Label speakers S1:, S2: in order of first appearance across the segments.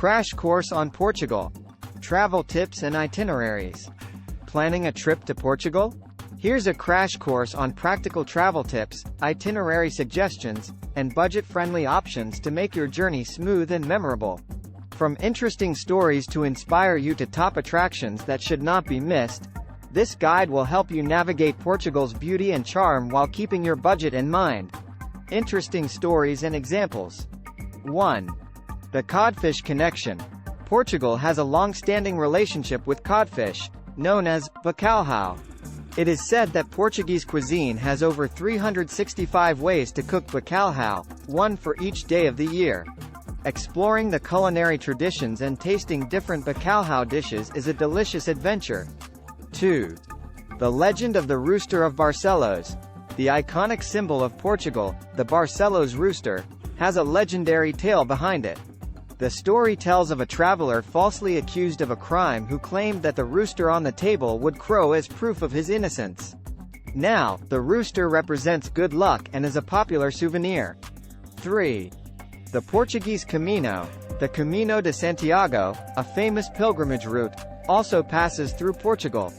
S1: Crash course on Portugal. Travel tips and itineraries. Planning a trip to Portugal? Here's a crash course on practical travel tips, itinerary suggestions, and budget-friendly options to make your journey smooth and memorable. From interesting stories to inspire you to top attractions that should not be missed, this guide will help you navigate Portugal's beauty and charm while keeping your budget in mind. Interesting stories and examples. 1. The Codfish Connection. Portugal has a long-standing relationship with codfish, known as bacalhau. It is said that Portuguese cuisine has over 365 ways to cook bacalhau, one for each day of the year. Exploring the culinary traditions and tasting different bacalhau dishes is a delicious adventure. 2. The Legend of the Rooster of Barcelos. The iconic symbol of Portugal, the Barcelos Rooster, has a legendary tale behind it. The story tells of a traveler falsely accused of a crime who claimed that the rooster on the table would crow as proof of his innocence. Now, the rooster represents good luck and is a popular souvenir. 3. The Portuguese Camino. The Camino de Santiago, a famous pilgrimage route, also passes through Portugal.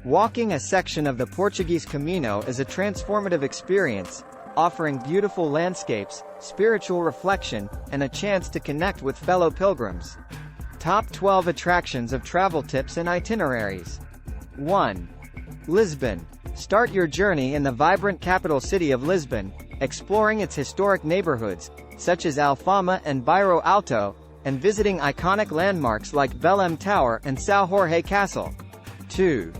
S1: Walking a section of the Portuguese Camino is a transformative experience, offering beautiful landscapes, spiritual reflection, and a chance to connect with fellow pilgrims. Top 12 attractions of travel tips and itineraries. 1. Lisbon. Start your journey in the vibrant capital city of Lisbon, exploring its historic neighborhoods, such as Alfama and Bairro Alto, and visiting iconic landmarks like Belém Tower and São Jorge Castle. 2.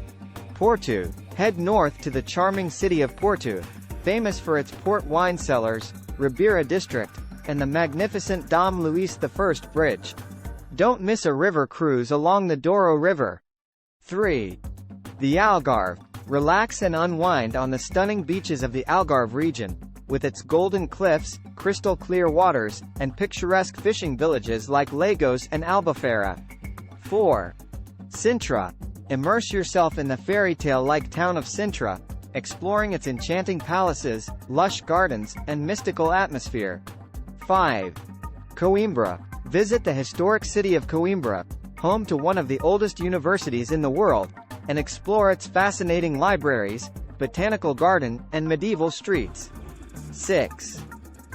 S1: Porto. Head north to the charming city of Porto, famous for its port wine cellars, Ribeira district, and the magnificent Dom Luís I Bridge. Don't miss a river cruise along the Douro River. 3. The Algarve. Relax and unwind on the stunning beaches of the Algarve region, with its golden cliffs, crystal-clear waters, and picturesque fishing villages like Lagos and Albufeira. 4. Sintra. Immerse yourself in the fairy-tale-like town of Sintra, exploring its enchanting palaces, lush gardens, and mystical atmosphere. 5. Coimbra. Visit the historic city of Coimbra, home to one of the oldest universities in the world, and explore its fascinating libraries, botanical garden, and medieval streets. 6.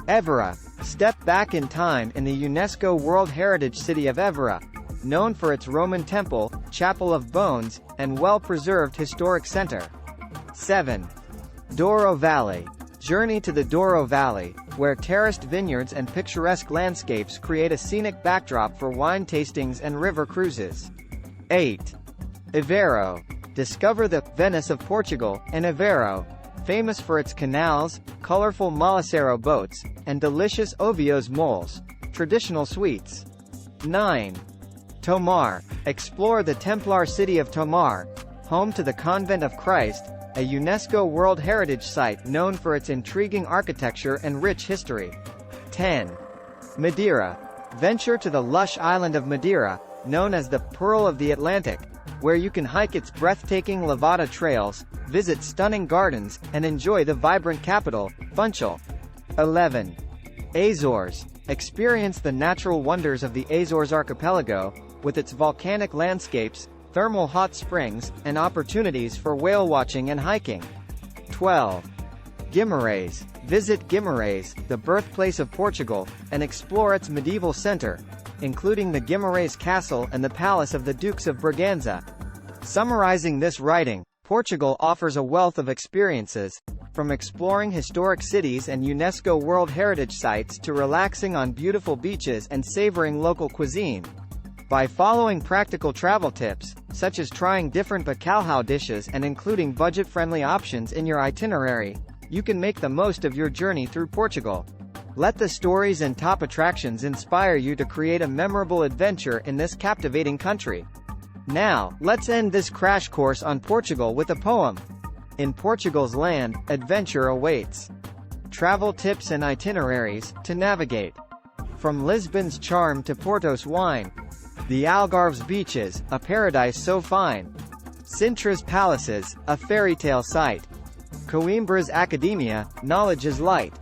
S1: Évora. Step back in time in the UNESCO World Heritage City of Évora, known for its Roman temple, Chapel of Bones, and well-preserved historic center. 7. Douro Valley. Journey to the Douro Valley, where terraced vineyards and picturesque landscapes create a scenic backdrop for wine tastings and river cruises. 8. Aveiro. Discover the Venice of Portugal, and Aveiro, famous for its canals, colorful Malaceiro boats, and delicious Ovios moles, traditional sweets. 9. Tomar. Explore the Templar city of Tomar, home to the Convent of Christ, a UNESCO World Heritage Site known for its intriguing architecture and rich history. 10. Madeira. Venture to the lush island of Madeira, known as the Pearl of the Atlantic, where you can hike its breathtaking Levada trails, visit stunning gardens, and enjoy the vibrant capital, Funchal. 11. Azores. Experience the natural wonders of the Azores archipelago, with its volcanic landscapes, thermal hot springs, and opportunities for whale watching and hiking. 12. Guimarães. Visit Guimarães, the birthplace of Portugal, and explore its medieval center, including the Guimarães Castle and the Palace of the Dukes of Braganza. Summarizing this writing, Portugal offers a wealth of experiences, from exploring historic cities and UNESCO World Heritage Sites to relaxing on beautiful beaches and savoring local cuisine. By following practical travel tips, such as trying different bacalhau dishes and including budget-friendly options in your itinerary, you can make the most of your journey through Portugal. Let the stories and top attractions inspire you to create a memorable adventure in this captivating country. Now, let's end this crash course on Portugal with a poem. In Portugal's land, adventure awaits. Travel tips and itineraries to navigate. From Lisbon's charm to Porto's wine. The Algarve's beaches, a paradise so fine. Sintra's palaces, a fairy tale sight. Coimbra's academia, knowledge is light.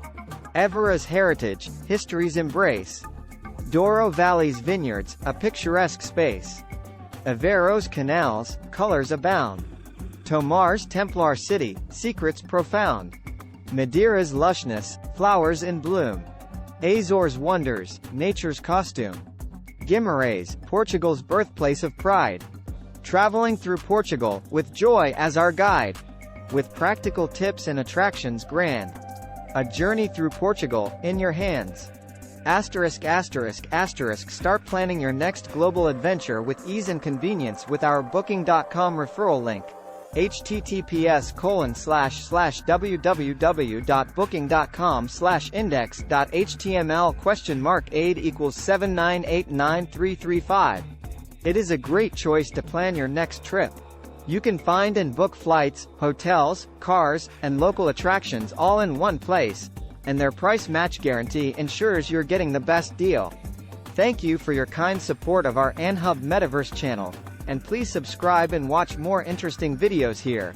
S1: Évора's heritage, history's embrace. Douro Valley's vineyards, a picturesque space. Aveiro's canals, colors abound. Tomar's Templar city, secrets profound. Madeira's lushness, flowers in bloom. Azores wonders, nature's costume. Guimarães, Portugal's birthplace of pride. Traveling through Portugal, with joy as our guide. With practical tips and attractions grand. A journey through Portugal, in your hands. Start planning your next global adventure with ease and convenience with our Booking.com referral link. https://www.booking.com/index.html aid = 7989335. It is a great choice to plan your next trip. You can find and book flights, hotels, cars, and local attractions all in one place, and their price match guarantee ensures you're getting the best deal. Thank you for your kind support of our AnHub Metaverse channel, and please subscribe and watch more interesting videos here.